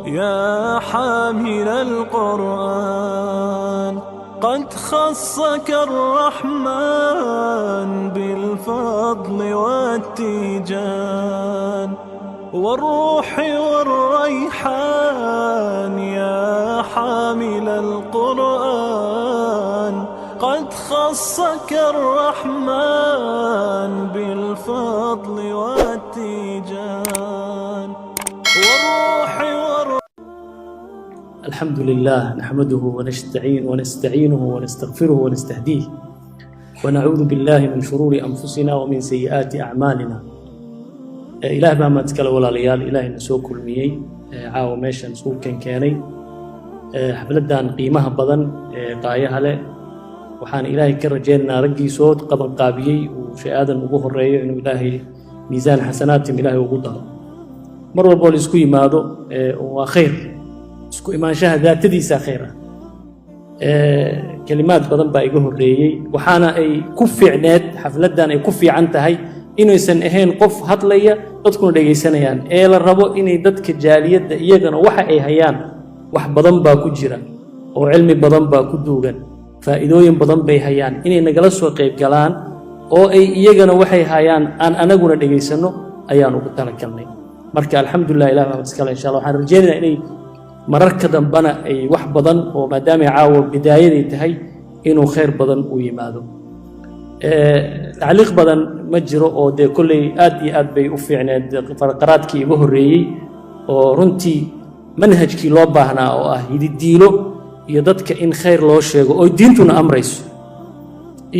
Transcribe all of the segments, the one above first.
يا حامل القرآن قد خصك الرحمن بالفضل والتيجان والروح والريحان. يا حامل القرآن قد خصك الرحمن بالفضل والتيجان والروح الحمد لله نحمده ونستعينه ونستغفره ونستهديه ونعوذ بالله من شرور أنفسنا ومن سيئات أعمالنا. إله ما تكلا ولا ليال إله نسوق المية عاو ماشى نسوق كاني حفلتان قيمها بدن قايها له وحان إلهي كرجالنا رجي صوت قبل قابيي وشيء آدم وجوه الرأي إنه إلهي ميزان حسنات إلهي وجودها مرة بوليس كوي ماذا وخير isku imaanshaha daatadiisa khayra kalimaad badan baa iga horeeyay waxaana ay ku fiicneed xafladan ay ku fiican tahay inaysan ahayn qof hadlaya dadkuna dhageysanayaan ee la rabo inay dadka jaaliyada iyagana waxa ay hayaan wax badan baa ku jira oo cilmi badan baa ku duugan faa'iidooyin badan bay hayaan inay nagala soo qayb galaan oo ay iyagana waxay hayaan aan anaguna dhageysano ayaan ugu talagalnay. marka alxamdulillah ilaahay waa iska insha Allah waxaan rajaynayaa inay mararka dambana ay wax badan oo maadaama caawo bidaayadii tahay inuu khayr badan u yimaado. tacliiq badan ma jiro oo de kullay aad iyo aad bay u fiicneed farqaraadkii iga horeeyay oo runtii manhajkii loo baahnaa oo ah hididiilo iyo dadka in khayr loo sheego oo diintuna amrayso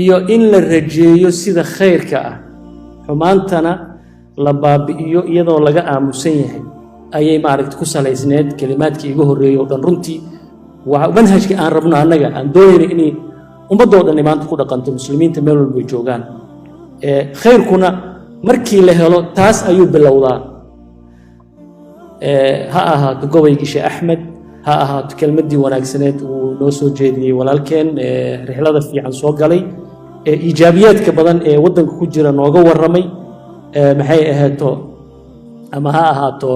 iyo in la rajeeyo sida khayrka ah xumaantana la baabi'iyo iyadoo laga aamusan yahay ayay maaragtay ku salaysneed kalimaadkii iga horeeyay oo dhan runtii waa manhajkii aan rabno annaga aan doonayno inay ummadoo dhan maanta ku dhaqanto muslimiinta meel walba ay joogaan khayrkuna markii la helo taas ayuu bilowdaa. ha ahaato gobaygii Sheekh Axmed ha ahaato kelmadii wanaagsaneed uu noo soo jeediyey walaalkeen rixlada fiican soo galay iijaabiyaadka badan ee waddanka ku jira nooga warramay maxay ahaato ama ha ahaato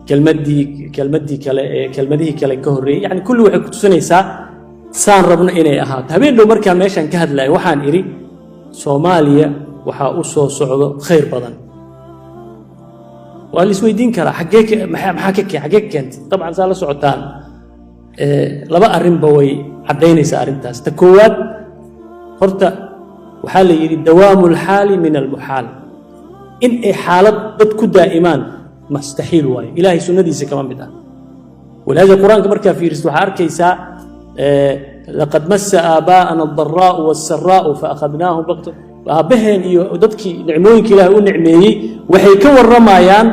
kelmadii kale ka horeeyay yani kulli waxay ku tusinaysaa saan rabno inay ahaato. habeen dhow markaan meeshan ka hadlayo waxaan iri Soomaaliya waxa u soo socdo khayr badan waa la isweydiin karaa xagee keentay dabcan saa la socotaan laba arrinba way caddaynaysaa arrintaas. ta koowaad horta waxaa la yidhi dawaamu lxaali min almuxaal in ay xaalad dad ku daa'imaan mustaxiil waaye ilaahay sunnadiisa kama mid ah. walaada quraanka markaa fiiristo waxaa arkaysaa laqad massa aabaa'ana ad-daraa'u was-sarraa'u fa akhadnaahum baqta aabaheen iyo dadkii nicmooyinka ilaahay u nicmeeyey waxay ka warramayaan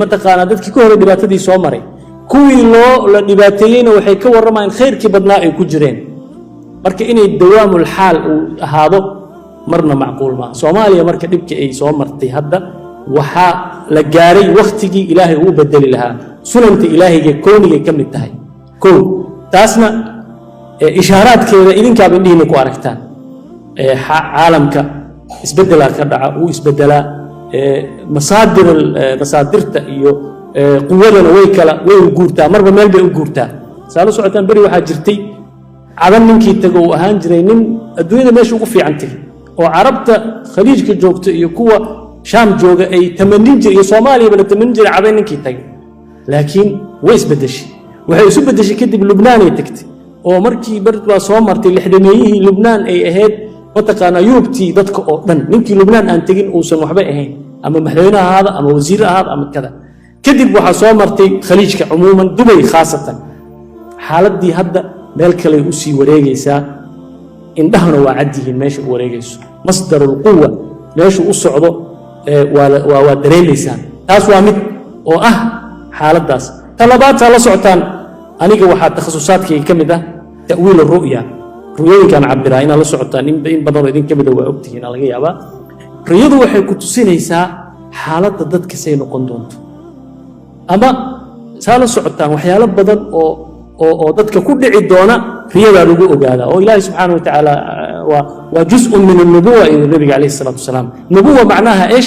mataqaanaa dadkii ka hore dhibaatadii soo maray kuwii la dhibaateeyeyna waxay ka warramayaan khayrkii badnaa ay ku jireen. marka inay dawaamul xaal uu ahaado marna macquul ma. Soomaaliya marka dhibka ay soo martay hadda waxa la gaaray waqtigii ilaahay uu bedeli lahaa sunanta ilaahayga kooniga ka mid tahay koow taasna ishaaraadkeeda idinka bindhiina ku aragtaan caalamka isbedela ka dhaca uu isbedela masaadirta iyo quwadana way guurtaa marba meel bay u guurtaa. saalo socotaan bari waxa jirtay cadan ninkii tago uu ahaan jiray nin adduunyada meesha ugu fiicantay oo carabta khaliijka joogta iyo kuwa shaam jooga ay tamanin jiray iyo Soomaaliya bala tamanin jiray cadan ninkii tagay laakiin way isbedeshay waxay isu bedeshay kadib Lubnaan ay tagtay oo markii bard waa soo martay lixdameeyihii Lubnaan ay ahayd mataqaana Yurubtii dadka oo dhan ninkii Lubnaan aan tagin uusan waxba ahayn ama madaxweynaha ahaada ama wasiir ahaada ama kada kadib waxa soo martay khaliijka umuuman Dubai khaasatan xaaladii hadda meel kale u sii wareegaysaa indhahana waa caddihiin meesha u wareegayso masdarul quwwa meesha u socdo waa dareemaysaan. taas waa mid oo ah xaaladaas. talabaad la socotaan aniga waxaa takhasusaadkayga ka mid ah ta'wiil ru'ya ruyooyinkan cabiraa inaa la socotaan in badan oo idin ka mid ah waa ogtihiin laga yaabaa. ruyadu waxay ku tusinaysaa xaaladda dadka say noqon doonto ama saa la socotaan waxyaalo badan oo dadka ku dhici doona riyada lagu ogaada oo ilaahay subxaanahu wa ta'aala waa juz'un min an-nubuwwa ee nabiga alayhi salatu wasalaam. nubuwwa macnaha ايش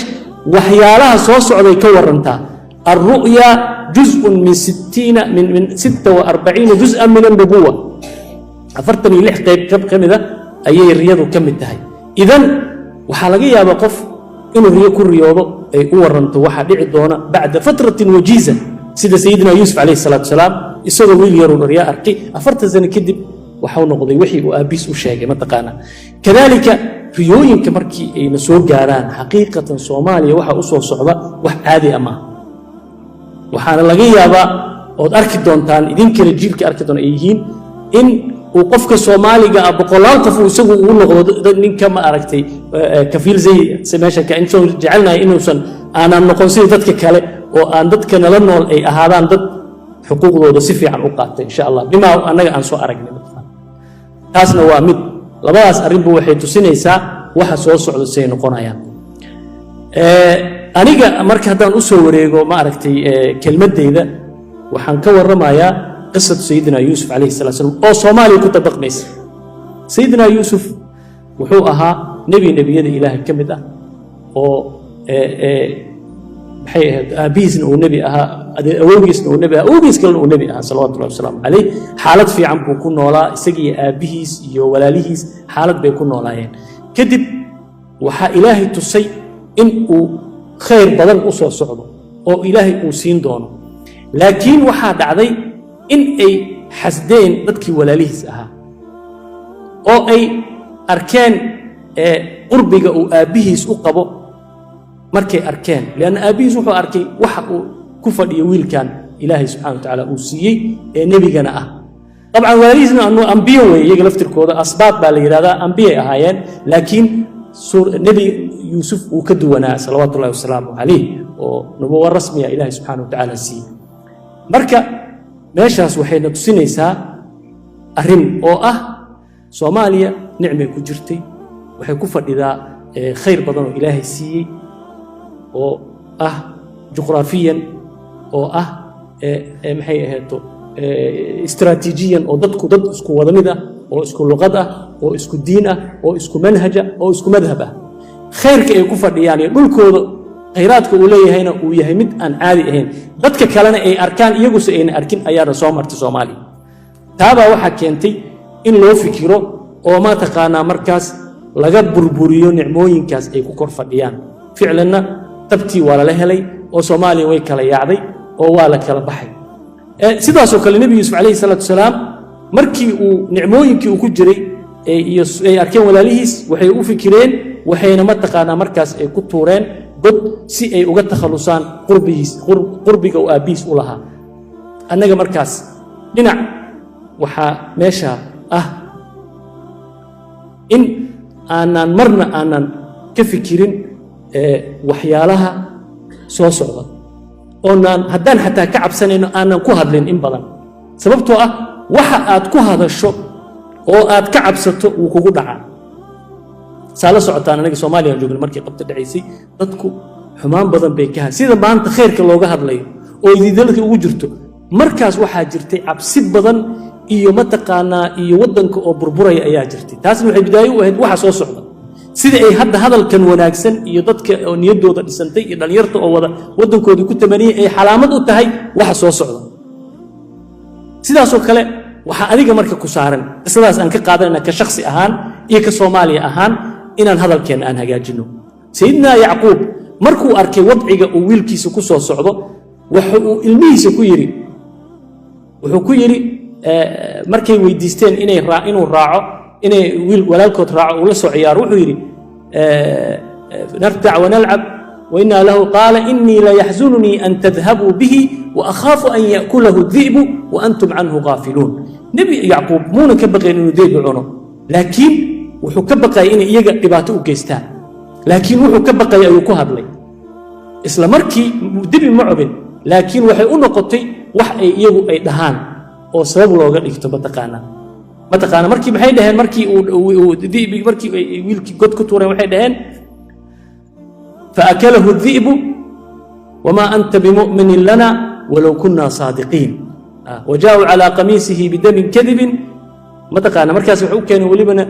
waxyaalaha soo socday ka warantaa الرؤيا جزء من 46 جزءا من النبوة أفرتني لحقة كم ذا أي الرياض كم التهي إذن وحلقي يا بقف إنه هي كل رياضة أي أورنت واحد يعدونا بعد فترة وجيزة سيدنا يوسف عليه الصلاة والسلام يسوي ويل يرون رياء أرقي أفرت زين كذب وحاول نقضي وحي وأبيس وشاقي ما تقانا كذلك ريوين كمركي نسوق جاران حقيقة صوماليا وحا أصول صعبة وح عادي أما وحانا لقيا با أود أركي دونتان إذن كرجيل كأركي دون أيهين إن وقفك الصومالي بقولان قفوا يسووا ونقضوا من كم أركتي كفيل زي سماشة كأنتم جعلنا إنه سن أنا نقصي ذاتك كله وأن ذاتك نلنا أي هذا ذات حقوق وصفي عن أوقات إن شاء الله بما أنا أنسو أرجع تاسنا وامد لباس أريبو وحيد سنيسا وحصو صعد السين قنايا أنيجا مركز هذا أسوريجو ما أركتي كلمة ديدا وحنكور رمايا قصة سيدنا يوسف عليه الصلاة والسلام أو صومالي كتب قميص سيدنا يوسف وحوقها نبي يد إله كمدة أو أبيس ونبي أوجيس ونبي أوجيس كلنا ونبي صلوات الله وسلام عليه حالة في عم بكون ولا سجي أبيس يو ولا ليهس حالة بيكون ولا ين كذب وح إلهي تصي إن خير بدل أسوة صعبة أو إلهي أوسين دونه لكن وحد عذي إن أي حسدين ضدك ولا ليهس أو أي أركان قربك أو أبيس أقبو markay arkeen لأن أبيس wuxuu arkay waxa uu ku fadhiyo wiilkan Ilaahay subhanahu wa ta'ala uu siiyay ee nabigana ah طبعا wariisna annu anbiyo way iyaga laftirkooda asbaab baa la yiraahdaa anbiyo ahaayeen laakiin nabi Yusuf uu ka duwanaa sallallahu wasallam alayhi oo nubuwa rasmiya Ilaahay subhanahu wa ta'ala siiyay marka meeshaas waxay na tusinaysaa arrin oo ah Soomaaliya nicmay ku jirtay waxay ku fadhidaa khayr badan oo Ilaahay siiyay oo juqraafiyan oo maxay ahayd استراتيجيا oo dadku dad isku wada mid ah oo isku luqad ah oo isku diin ah oo isku manhaj ah oo isku madhab ah khayrka ay ku fadhiyaan dhulkooda khayraadka uu leeyahayna uu yahay mid aan caadi ahayn dadka kalena ay arkaan iyagu si ayna arkin ayaana soo martay Soomaaliya taaba waxa keentay in loo fikiro oo ma taqaana markaas laga burburiyo nicmooyinkaas ay ku kor fadhiyaan ficilna tabtii wala la helay oo Soomaaliya way kala yaacday oo waa la kala baxay sidaas oo kale nabi Yusuf alayhi salatu wasalaam markii uu nicmooyinkii uu ku jiray ay arkeen walaalihiis waxay u fikireen waxayna ma taqaana markaas ay ku tuureen god si ay uga takhalusaan qurbiga oo Abiis u lahaa annaga markaas dhinac waxa meesha in aanan marna aanan ka fikirin waxyaalaha soo socda oonaan haddaan xataa ka cabsanayno aanan ku hadlin in badan sababtoo ah waxa aad ku hadasho oo aad ka cabsato uu kugu dhacaa saala socotaan anaga Soomaaliya joogna markii qabta dhacaysay dadku xumaan badan bay ka sida maanta khayrka looga hadlayo oo idilka ugu jirto markaas waxaa jirtay cabsi badan iyo ma taqaanaa iyo wadanka oo burburaya ayaa jirtay taasna waxay bidaayo u ahayd waxa soo socda sida ay hadda hadalkan wanaagsan iyo dadka niyadooda dhisantay iyo dhalinyarta oo wada wadankooda ku tamaniyay ay xalaamad u tahay waxa soo socda sidaas oo kale waxa adiga marka ku saaran sidaas aan ka qaadanayna ka shakhsi ahaan iyo ka Soomaaliya ahaan inaan hadalkeena aan hagaajino sayidna Yaqub markuu arkay wadciga uu wiilkiisa ku soo socdo waxa uu ilmihiisa ku yiri wuxuu ku yiri markay weydiisteen inuu raaco inay wiil walaalkood raaco ula soo ciyaar wuxuu yiri nartac wa nal'ab wa inna lahu qala inni la yahzununi an tadhhabu bihi wa akhafu an ya'kulahu adh-dhi'b wa antum anhu ghafilun nabi Yaqub muuna ka baqay inuu deeb cuno laakiin wuxuu ka baqay in iyaga dhibaato u geystaan laakiin wuxuu ka baqay ayuu ku hadlay isla markii dibi ma cubin laakiin waxay u noqotay wax ay iyagu ay dhahaan oo sabab looga dhigto mataqaana markii maxay dhaheen markii uu dibi markii wiilkii god ku tuureen waxay dhaheen فأكله الذئب وما أنت بمؤمن لنا ولو كنا صادقين وجاءوا على قميصه بدم كذب mataqaana markaas wuxuu keenay walibana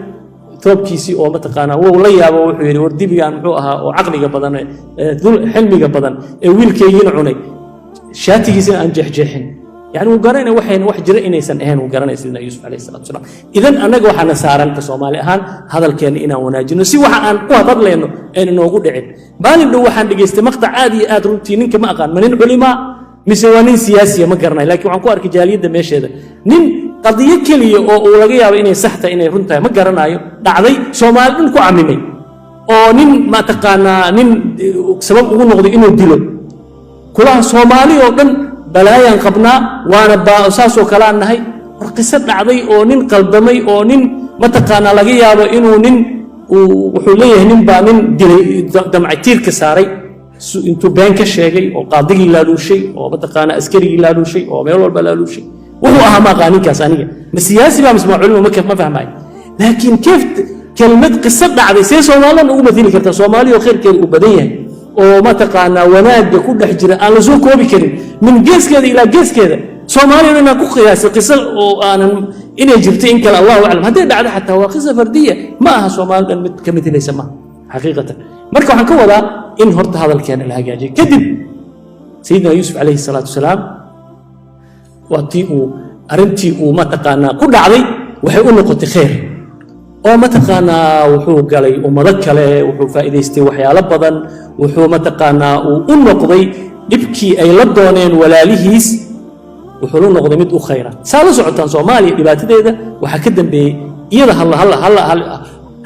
toobkiisi oo mataqaana wuu la yaabo wuxuu yiri war dibigan muxuu ahaa oo aqliga badan xilmiga badan ee wiilkeeyina cunay shaatigiisina aan jeexjeexin يعني وقرأنا وحين واحد جرى إني سن إهان وقرأنا سيدنا يوسف عليه الصلاة والسلام إذن أنا جوا نسارا كصومالي أهان هذا الكيان إنا وناجي نسي واحد أن قوة لأنه إنه وجود عين بالي لو واحد دقيست مقطع عادي روتينين كما أقال من العلماء مسوانين سياسية ما قرنا لكن عن قوة رجالية ده ماشي هذا نين قضية كلية أو لقيها إني سحتة إني رنتها ما قرنا يو دعدي صومال إنكو عميمي أو نين ما تقانا نين سبب أقول نقضي إنه دلو كلها صومالي أو بلايان قبنا وانا باساسو كلام نهي ورقصه دعدي او نين قلدمي او نين متقانا لغا يابا انو نين وحو ليه نين با نين دمعتير كساري انتو بين كشيغي او قاضي لالوشي او متقانا عسكري لالوشي او ميل والبا لالوشي وهو اهم قاني كاسانيه مسياسي ما مسمع علمه ما فهماي لكن كيف كلمه قصه دعدي سي سومالان او مثيل كرتا سومالي وخير كير وبديه وما تقانا وناجة كل حجرة أنا زوج كوبي كريم من جيس كذا إلى جيس كذا سومالي أنا كو قياس قصة وأنا إني جبت إنك الله أعلم هذا بعد حتى هو قصة فردية ما ها سومال كمثل يسمى حقيقة مركو عن كولا إن هرت هذا الكيان الهجاجي كذب سيدنا يوسف عليه الصلاة والسلام وأتيء أرنتي وما تقانا كل عضي وحيقول نقطة خير oo ma taqaana wuxuu galay ummado kale wuxuu faa'iideystay waxyaalo badan wuxuu ma taqaana u noqday dibkii ay la dooneen walaalihiis wuxuu noqday mid u khayra saalo socotaan Soomaaliya dhibaatadeeda waxa ka dambeeyay iyada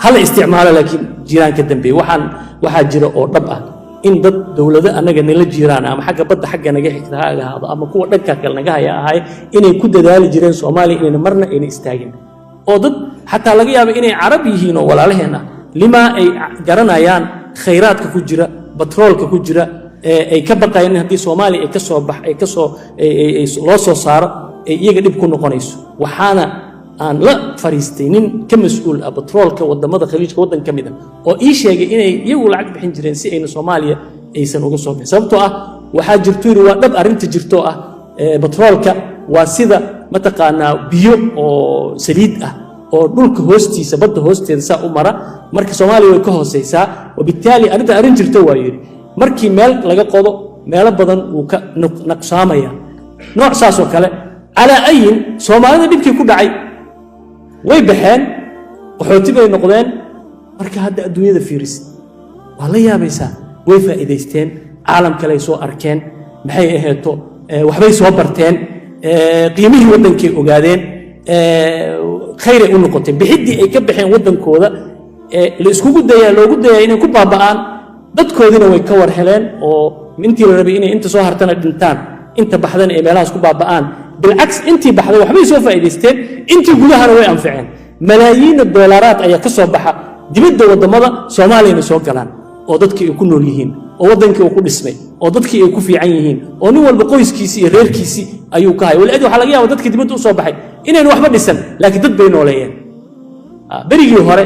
hal isticmaalo laakiin jiraan ka dambeeyay waxa jira oo dhab ah in dad dawladda anaga nala jiraan ama xagga badda xagga naga xigta ha ahaado ama kuwa dhanka kale naga haya ahay inay ku dadaali jireen Soomaaliya inay marna inay istaagin oo dad حتى لقيها بإني عربيين ولا لهنا لما أي جرنا يان خيرات كوجرة بترول كوجرة أي كبقى إن هذه صومالي أي كسر بح أي كسر أي لصو صار يجد بكون قنيس وحنا أن لا فلسطينين كمسؤول بترول كودا ماذا خليج كودا كمدا أو إيش يجي إني يقول عقب حنجرين سي إن صوماليا أي سنة وقصوا بسبتها وحاجرتوري وقب أرنت جرتوها بترول ك وسيدا متقانا بيو أو سريد oo dhulka hoostiisa badda hoosteeda saa u mara marka Soomaaliya way ka hooseysaa wabitaali arin jirto waa yiri markii meel laga qodo meelo badan uu ka naqsaamaya nooc saas oo kale ala ayin Soomaalida dibkii ku dhacay way baxeen qaxooti bay noqdeen marka hadda adduunyada fiiris waa la yaabaysaa way faa'iideysteen caalam kale soo arkeen maxay aheeto waxbay soo barteen qiimihii wadankii ogaadeen خير إنه قتل بحدي أي كبحين ودن كودا لإسكوجو ديا لو جود ديا إنه كوب بابان ضد كودينا ويكور حلال أو منتي الربيني أنت سوهر تنا دنتان أنت بحذن إيميلاس كوب بابان بالعكس أنت بحذن وحبي سوف يدستين أنت جودها روي أنفعين ملايين الدولارات أي كسر بحا دي بدو ودمضة سومالي نسوق كلام أو ضد كي يكونوا ليهين أو ضد كي يكون اسمه أو ضد كي يكون في عينهين أو نوال بقويس كيسي غير كيسي أيو كاي والأدو حلقيا وضد كي دي بدو صباحي إنه واحد بيسن لكن ضد بينه ولاين بريجي هوري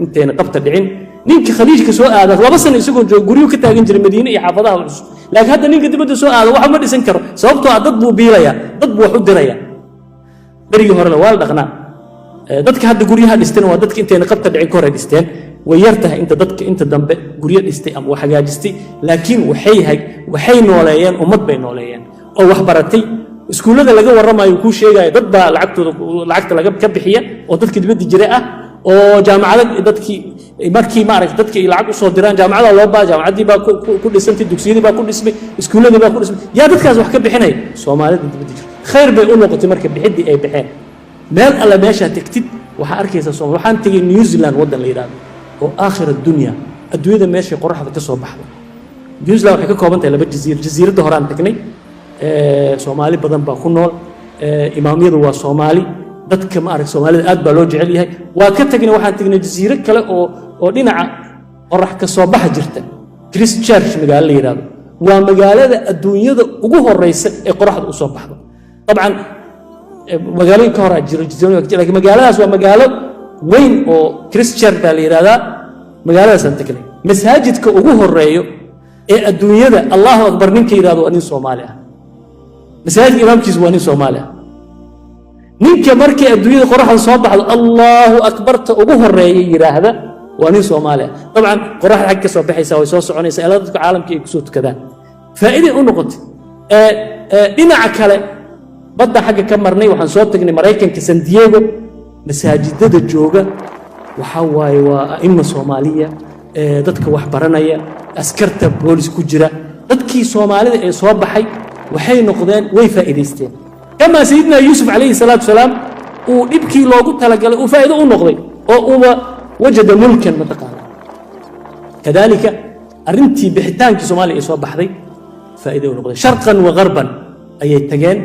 أنت أنا قبت الدعين نينك خليج كسوء هذا وبس إنه يسوق جوريو كتاجن جري المدينة يحافظها لكن هذا نينك دي بدو سوء هذا واحد ما يسنكر صوبته ضد بو بيريا ضد بو حد ريا بريجي هوري لوال دغنا ضدك هذا جوريها دستين وضدك أنت أنا قبت الدعين كورة دستين ويرتها أنت ضدك أنت دم جوريا دستي أم وحاجة دستي لكن وحي نولاين ومد بين نولاين أو وحبرتي iskuulada laga waramayo ku sheegay dad baa lacagta laga ka bixiya oo dadkii dibadda jiray ah oo jaamacada dadkii markii ma aragtay dadkii lacag u soo diraan jaamacada loo baa jaamacadii baa ku dhisantay dugsiyadii baa ku dhismay iskuuladii baa ku dhismay yaa dadkaas wax ka bixinay Soomaalida dibadda jiray khayr bay u noqotay marka bixidii ay bixeen meel alla meesha tagtid waxa arkaysa Soomaaliya waxaan tagay New Zealand wadan la yiraahdo oo aakhir adduunyada meesha qorraxda ka soo baxdo New Zealand waxay ka kooban tahay laba jasiirada horaan tagnay Soomaali badan baa ku nool imaamiyadu waa Soomaali dadka ma arag Soomaalida aad baa loo jecel yahay waa ka tagnay waxaan tagnay jasiiro kale oo dhinaca qorrax ka soo baxa jirta Christchurch magaalo la yiraahdo waa magaalada adduunyada ugu horeysa ee qorraxda u soo baxdo طبعا magaalooyin ka hor jiro laakiin magaaladaas waa magaalo weyn oo Christchurch baa la yiraahdaa magaaladaas aan tagnay masaajidka ugu horeeyo ee adduunyada Allahu akbar ninka yiraahdo nin Soomaali ah مساجد إمام كيسواني سوماليا نينك مركي الدنيا قرحة صباح الله أكبر أبوه الرئي هذا واني سوماليا طبعا قرحة حق صباح يسوي صوص عني سألاتك عالم كي يكسوت كذا فإذا أنقط dhinaca kale badda xagga ka marnay waxaan soo tagnay maraykanka San Diego masaajidada jooga waxaa waaye waa a'imma Soomaaliya dadka wax baranaya askarta boolis ku jira dadkii Soomaalida ee soo baxay waxay noqdeen way faa'iideysteen kama sayidina Yusuf alayhi salatu wasalam uu dhibkii loogu talagalay uu faa'iido u noqday oo uu wajada mulkan mataqaana kadalika arintii bixitaankii Soomaaliya ee soo baxday faa'iido u noqday sharqan wa gharban ayay tageen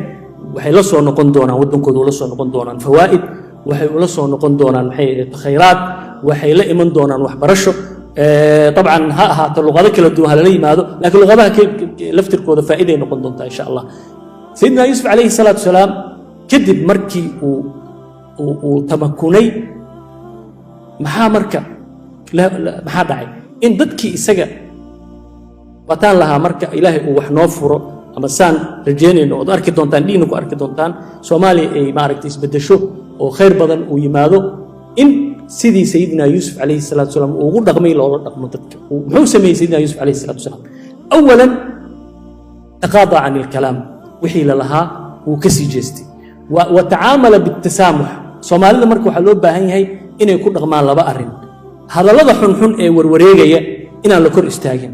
waxay la soo noqon doonaan wadankooda la soo noqon doonaan fawaa'id waxay la soo noqon doonaan maxay khayraad waxay la iman doonaan waxbarasho طبعا ها اللغات كلا دوها للي ماذا لكن اللغات لفتر كودا فائدة نقول دونتا إن شاء الله سيدنا يوسف عليه الصلاة والسلام كذب مركي وتمكني محا مركا لا محا داعي إن دتكي سجى وتان لها مركا إلهي وحنوفره أما سان رجيني إنه أركي دونتان دينك وأركي دونتان سومالي أي معركة بدشو وخير بدن ويماذو إن سيدي سيدنا يوسف عليه الصلاة والسلام وقول رقمي لو رقم تذكر ومحو سمي سيدنا يوسف عليه الصلاة والسلام أولا تقاضى عن الكلام وحيل لها وكسي جيستي وتعامل بالتسامح سومالي مركو حلوب باهي هي إنه يكون رقمان لبا أرين هذا لذا حن إيه وروريغي إنا لكور استاغين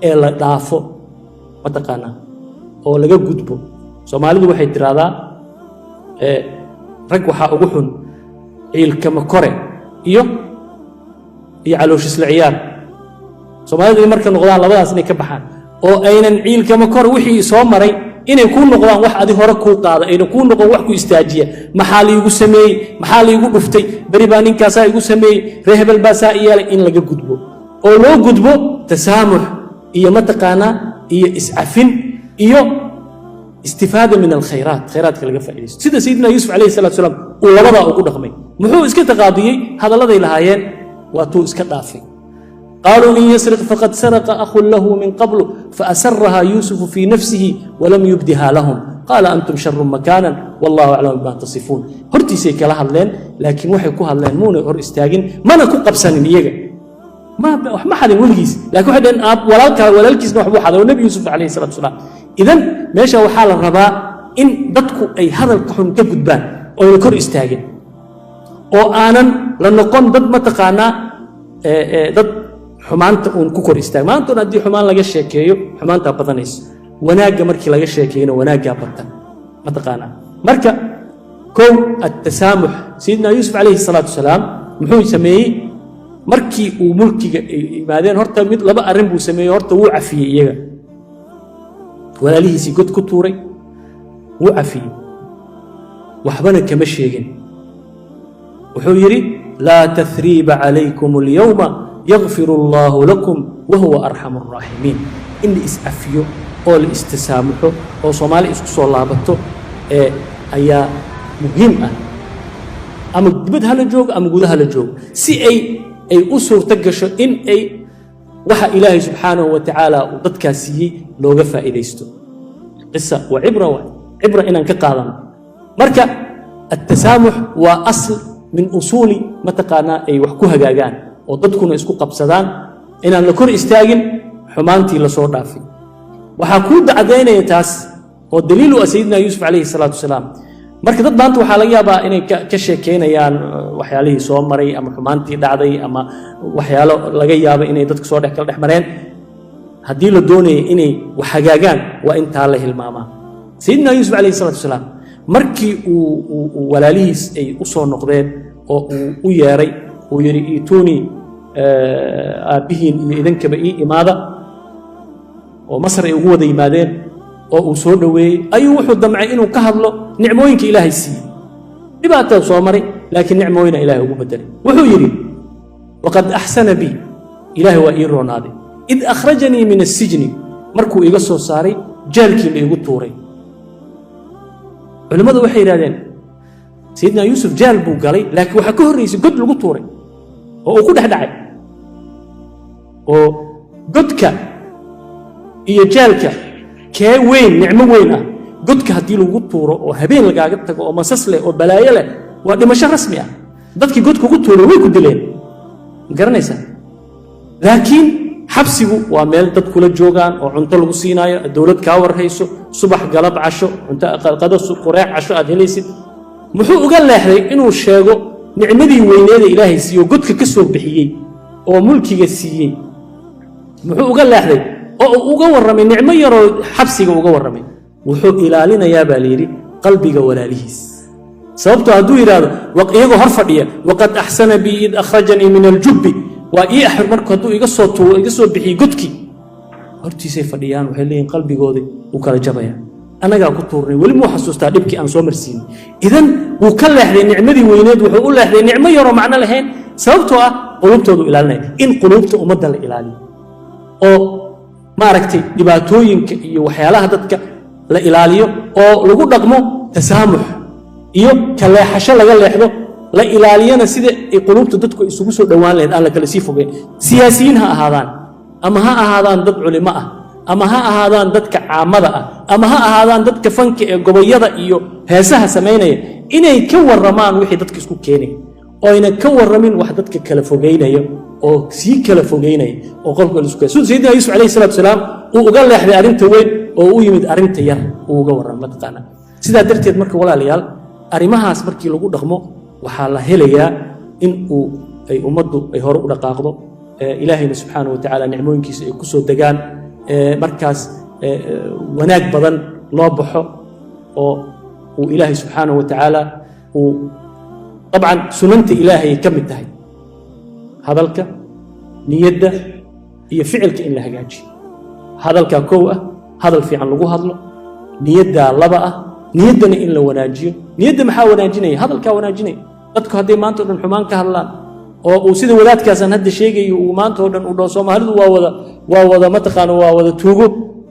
إيه لدافو وتقانا أو لغا قدبو سومالي دو وحي ترادا رق وحا أغحن عيل كما كوري iyo calooshis la ciyaar Soomaalidu marka noqdaan labadaas inay ka baxaan oo aynan ciilka ma kor wixii soo maray inay ku noqdaan wax adi hore ku qaada ayna ku noqon wax ku istaajiya maxaa la igu sameeyay maxaa la igu dhuftay bari baa ninkaas igu sameeyay reehbal baasaa iyay in laga gudbo oo loo gudbo tasaamuh iyo mataqaana iyo iscafin iyo استفادة من الخيرات خيرات كلا فائدة سيدنا سيدنا يوسف عليه الصلاة والسلام ولبضع وقود رقمي محو إسكت قاضي هذا الذي لهايين واتو إسكت دافي قالوا إن يسرق فقد سرق أخ له من قبل فأسرها يوسف في نفسه ولم يبدها لهم قال أنتم شر مكانا والله أعلم بما تصفون هرتي سيك لها اللين لكن وحي كوها اللين مون هر استاجين ما نكو قبسان إيجا ما حد ولجيس لكن واحد ولا الكيس نوح واحد والنبي يوسف عليه الصلاة والسلام إذن ماشى وحال الرباء إن دتكو أي هذا القحون كجدبان أو يكر استاجين أو أنا لنقوم ضد ما تقانا ضد حمان تكون كوكر استاج ما أنتوا ندي حمان لقى الشيكيو حمان تبطنيس وناجا مركي لقى الشيكيو وناجا بطن ما تقانا مركا كون التسامح سيدنا يوسف عليه الصلاة والسلام محو يسميه مركي وملكي بعدين هرتا ميد لبا أرنبو سميه هرتا وعفيه إيجا ولا ليه سيقود كتوري وعفي وحبنا كمشيين وحيري لا تثريب عليكم اليوم يغفر الله لكم وهو أرحم الراحمين إن إسعفيو أو الاستسامحو أو صومالي إسكسو اللابتو أيا مهمة أما قبض هلا جوج أما قود هلا جوج سي أي أسر تقشو إن أي وحا إلهي سبحانه وتعالى وضدكاسيه لو غفا إليستو قصة وعبرة إن كقاضا مركا التسامح وأصل من أصول متقانا أي وحكوها قاقان وضدكونا إسكو قبصدان إن لكور استاقن حمانتي لصور دافي وحاكود عدينا يتاس والدليل سيدنا يوسف عليه الصلاة والسلام marka dad baanta waxa laga yaabaa inay ka sheekeynayaan waxyaalihii soo maray ama xumaantii dhacday ama waxyaalo laga yaabo inay dadku soo dhex mareen hadii la doonayo inay wax hagaagaan waa inta la hilmaamaa sayidina yuusuf alayhi salatu wasalaam markii uu walaalihiis ay u soo noqdeen oo uu u yeeray uu yiri iituni aabihiin iyo idankaba ii imaada oo masar ay ugu wada yimaadeen oo uu soo dhaweeyay ayuu wuxuu damcay inuu ka hadlo nicmooyinka ilaahay siiyay dhibaatada soo maray laakiin nicmooyina ilaahay ugu bedelay wuxuu yiri waqad ahsana bi ilaahay waa ii roonaaday id akhrajani min as-sijni markuu iga soo saaray jaalkii igu tuuray culimadu waxay yiraahdeen sayidina yuusuf jaal buu galay laakiin waxa ka horeysay god lagu tuuray oo uu ku dhaxdhacay oo godka iyo jaalka kee weyn nicmo weyn ah godka hadii lagu tuuro oo habeen lagaaga tago oo masas leh oo balaayo leh waa dhimasho rasmi ah dadkii godka ugu tuuray way ku dileen garanaysa laakiin xabsigu waa meel dad kula joogaan oo cunto lagu siinaayo dowlad kaa warhayso subax galab casho cunto qado qureec casho aad helaysid muxuu uga leexday inuu sheego nicmadii weyneeda ilaahay siiyo godka ka soo bixiyey oo mulkiga siiyey muxuu uga leexday oo uga warramay nicmo yaroo xabsiga uga warramay wuxuu ilaalinayaa baa layidhi qalbiga walaalihiis sababtoo hadduu yidhaahdo iyagoo hor fadhiya waqad axsana bii id akhrajanii min aljubbi waa ii axir marku hadduu iga soo bixiyey godkii hortiisay fadhiyaan waxay leeyihin qalbigoodii wuu kala jabaya annagaa ku tuurnay weli muu xasuustaa dhibkii aan soo marsiinay idan wuu ka leexday nicmadii weyneed wuxuu u leexday nicmo yaroo macno lahayn sababtoo ah quluubtoodu ilaalinaya in quluubta ummadda la ilaaliyo oo maaragtay dhibaatooyinka iyo waxyaalaha dadka la ilaaliyo oo lagu dhaqmo tasaamux iyo ka leexasho laga leexdo la ilaaliyana sida ay quluubta dadku isugu soo dhowaan lahayd aan la kala sii fogeyn siyaasiyiin ha ahaadaan ama ha ahaadaan dad culimo ah ama ha ahaadaan dadka caamada ah ama ha ahaadaan dadka fanka ee goboyada iyo heesaha samaynaya inay ka warramaan wixii dadka isku keenaya oo ayna ka warramin wax dadka kala fogeynaya oo sii kala fogeynaya oo qolka la isku keenay sayyidina yuusuf calayhi salaatu wasalaam uu uga leexday arrinta weyn oo u yimid arrinta yar uu uga warramay mataqaana sidaa darteed marka walaalayaal arrimahaas markii lagu dhaqmo waxaa la helayaa in ay ummaddu ay hore u dhaqaaqdo ilaahayna subxaanahu watacaala nicmooyinkiisa ay ku soo degaan markaas wanaag badan loo baxo oo uu ilaahay subxaanahu watacaala uu dabcan sunanta ilaahay ka mid tahay hadalka niyadda iyo ficilka in la hagaajiyo hadalkaa kow ah hadal fiican lagu hadlo niyaddaa laba ah niyaddana in la wanaajiyo niyadda maxaa wanaajinaya hadalkaa wanaajinaya dadku hadday maanta o dhan xumaan ka hadlaan oo uu sida wadaadkaasaan hadda sheegayo uu maanta oo dhan u dhaho soomaalidu waa wada mataqaana waa wada tuugo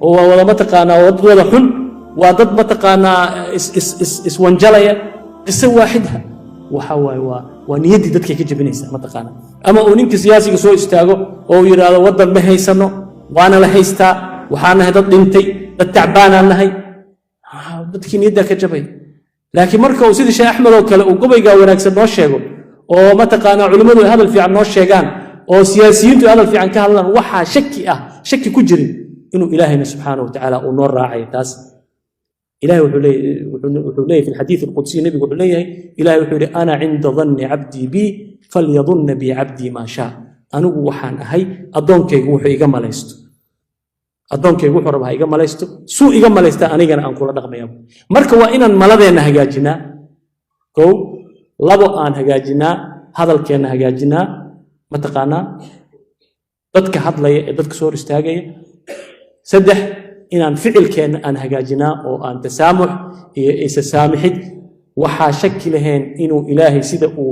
oo waa wada mataqaanaa dad wada xun waa dad mataqaanaa iswanjalaya qiso waaxidha waxa waaye waa niyaddii dadkay ka jebinaysaa mataqaana ama uu ninka siyaasiga soo istaago oo uu yidhaahdo waddan ma haysano waana la haystaa waxaan nahay dad dhintay dad tacbaanaan nahay dadkii niyaddaa ka jabay laakiin marka uu sidii sheekh axmed oo kale uu gobaygaa wanaagsan noo sheego oo mataqaanaa culimmadu ay hadal fiican noo sheegaan oo siyaasiyiintu ay hadal fiican ka hadlaan waxaa shaki ku jirin inuu ilaahayna subxaanahu watacaala uu noo raacayo taas ilahay wuxuu leeyahay fi alxadiid alqudsiy nebigu wuxuu leeyahay ilahay wuxuu yidhi ana cinda danni cabdii bii falyadunna bii cabdii maa shaa anigu waxaan ahay addoonkaygu wuxuu iga malaysto addoonkaygu wuxuu raba ha iga malaysto suu iga malaystaa anigana aan kula dhaqmaya marka waa inaan maladeenna hagaajinaa kow labo aan hagaajinaa hadalkeenna hagaajinaa mataqaanaa dadka hadlaya ee dadka soo hor istaagaya saddex inaan ficilkeenna aan hagaajinaa oo aan tasaamux iyo isa saamixid waxaa shaki lahayn inuu ilaahay sida uu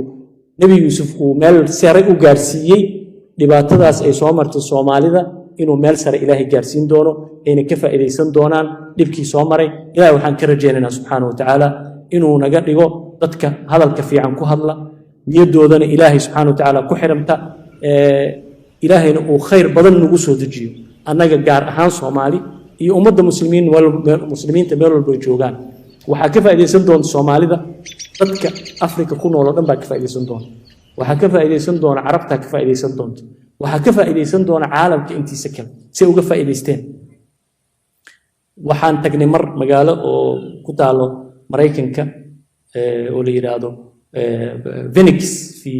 nebi yuusuf uu meel sare u gaarsiiyey dhibaatadaas ay soo martay soomaalida inuu meel sare ilaahay gaarsiin doono ayna ka faa'iidaysan doonaan dhibkii soo maray ilahay waxaan ka rajaynaynaa subxaanahu watacaala inuu naga dhigo dadka hadalka fiican ku hadla niyaddoodana ilaahay subxaanahu watacaala ku xiramta ilaahayna uu khayr badan nagu soo dejiyo annaga gaar ahaan soomaali iyo ummadda muslimiinta meel walba ay joogaan waxaa ka faa'iidaysan doonta soomaalida dadka afrika ku nool oo dhan baa ka faa'iidaysan doonta waxaa ka faa'iidaysan doona carabtaa ka faa'iidaysan doonta waxaa ka faa'iidaysan doona caalamka intiisa kale si ay uga faa'iidaysteen waxaan tagnay mar magaalo oo ku taalo maraykanka oo la yidhaahdo Phoenix fi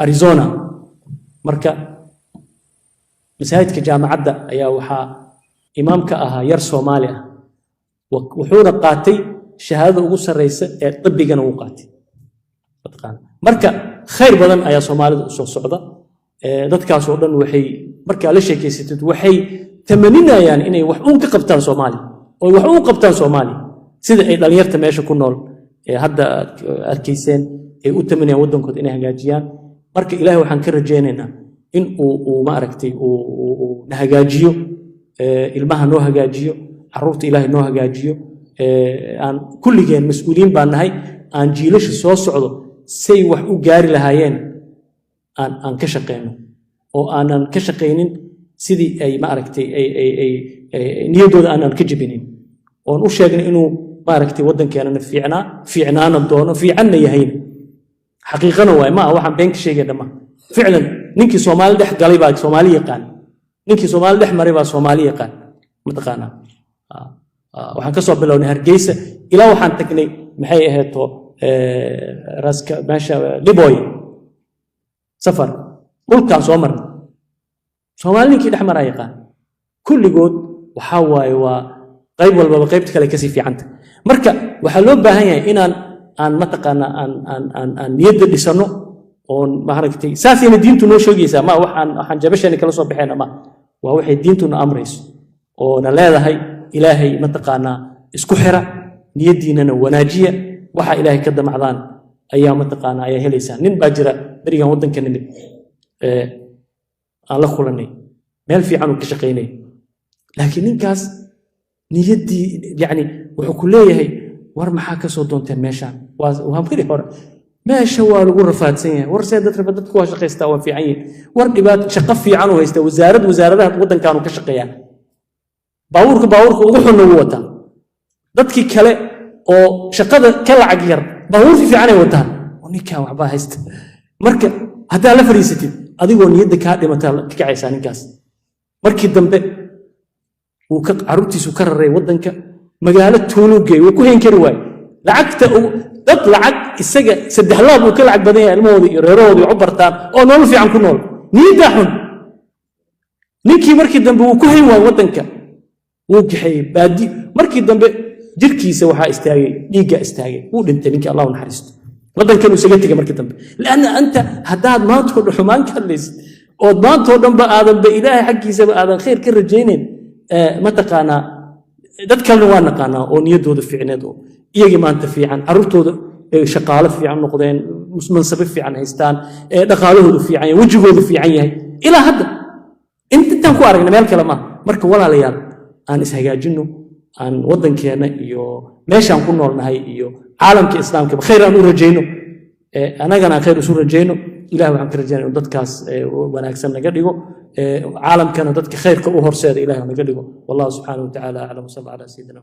Arizona marka masaajidka jaamacadda ayaa waxaa imaamka ahaa yar Soomaali ah wuxuuna qaatay shahaadada ugu sarreysa ee tibbigana uu qaatay marka khayr badan ayaa Soomaalida u soo socda dadkaas oo dhan waxay marka la sheekaysatid waxay tamaninayaan inay wax uun ka qabtaan Soomaali oo wax uun qabtaan Soomaali sida ay dhalinyarta meesha ku nool hadda arkayseen ay u tamanayaan waddankooda inay hagaajiyaan marka ilaahay waxaan ka rajaynaynaa in uu ma aragtay uu na hagaajiyo ilmaha noo hagaajiyo carruurta ilaahay noo hagaajiyo aan kulligeen mas-uuliyiin baan nahay aan jiilasha soo socdo say wax u gaari lahaayeen aan ka shaqeyno oo aanan ka shaqaynin sidii ay ma aragtay niyaddooda aanan ka jebinin oon u sheegnay inuu ma aragtay waddankeenana fiicnaana doono fiicanna yahayna xaqiiqana waay ma waxaan been ka sheegay dhammaan ficlan ninkii Soomaali dhex galay baa Soomaali yaqaan ninkii Soomaali dhex maray baa Soomaali yaqaan mataqaana waxaan ka soo bilownay Hargeysa ilaa waxaan tagnay maxay ahayd raska meesha Liboy safar dhulkaan soo marnay Soomaali ninkii dhex maray yaqaan kulligood waxa waaye waa qayb walba qaybta kale ka sii fiicanta marka waxa loo baahan yahay inaan mataqaana aan niyadda dhisano oo maaragtay saasina diintu noo sheegaysaa ma waxaan jabashani kala soo baxeen ama waa waxay diintuna amrayso oo na leedahay ilaahay mataqaana isku xira niyadiinana wanaajiya waxa ilaahay ka damacdaan ayaa mataqaana ayaa helaysaa nin baa jira barigan wadanka nimid aan la kulanay meel fiican uu ka shaqeynay laakiin ninkaas niyadii yani wuxuu ku leeyahay war maxaa ka soo doonteen meeshaan waa mari hore meesha waa lagu rafaadsan yahay war see dadku waa shaqaystaa waa fiican yihiin war dhibaat shaqo fiican u haysta wasaaradaha wadankaanu ka shaqeeyaan baabuurka ugu xun ugu wataan dadkii kale oo shaqada ka lacag yar baabuur fiican ay wataan ninkaan waxba haysta marka haddaa la fariisatid adigoo niyadda kaa dhimataa ka kacaysaa ninkaas markii dambe uu ka carruurtiisu ka raray wadanka magaalo tuulo geey wuu ku hayn kari waay lacagta dad lacag isaga saddex laab uu ka lacag badan yahay ilmahooda iyo reerahooda u bartaan oo nolol fiican ku nool niyadda xun ninkii markii dambe uu ku hayn waay wadanka wuu gaxay baadi markii dambe jirkiisa waxaa istaagay dhiigga istaagay wuu dhintay ninkii Allah u naxariisto wadankan uu isaga tagay markii dambe laana anta hadaad maanta oo xumaan ka hadlaysid oo maanta oo dhanba aadan ba ilaahay xaqiisaba aadan khayr ka rajaynin ma taqaana dad kalena waa naqaanaa oo niyadooda fiicneed oo iyagii maanta fiican carruurtooda shaqaale fiican noqdeen mansabe fiican haystaan dhaqaalahoodu fiican yahay wejigoodu fiican yahay ilaa hadda intaan ku aragna meel kale ma marka walaalayaal aan ishagaajino aan wadankeena iyo meeshaan ku noolnahay iyo caalamka islaamka khayr aan u rajayno anagana khayr isu rajayno ilaahay waxaan ka rajaynayaa dadkaas wanaagsan naga dhigo caalamkana dadka khayrka u horseeda ilaahay naga dhigo wallahu subhanahu wa ta'ala a'lam sallallahu ala sayyidina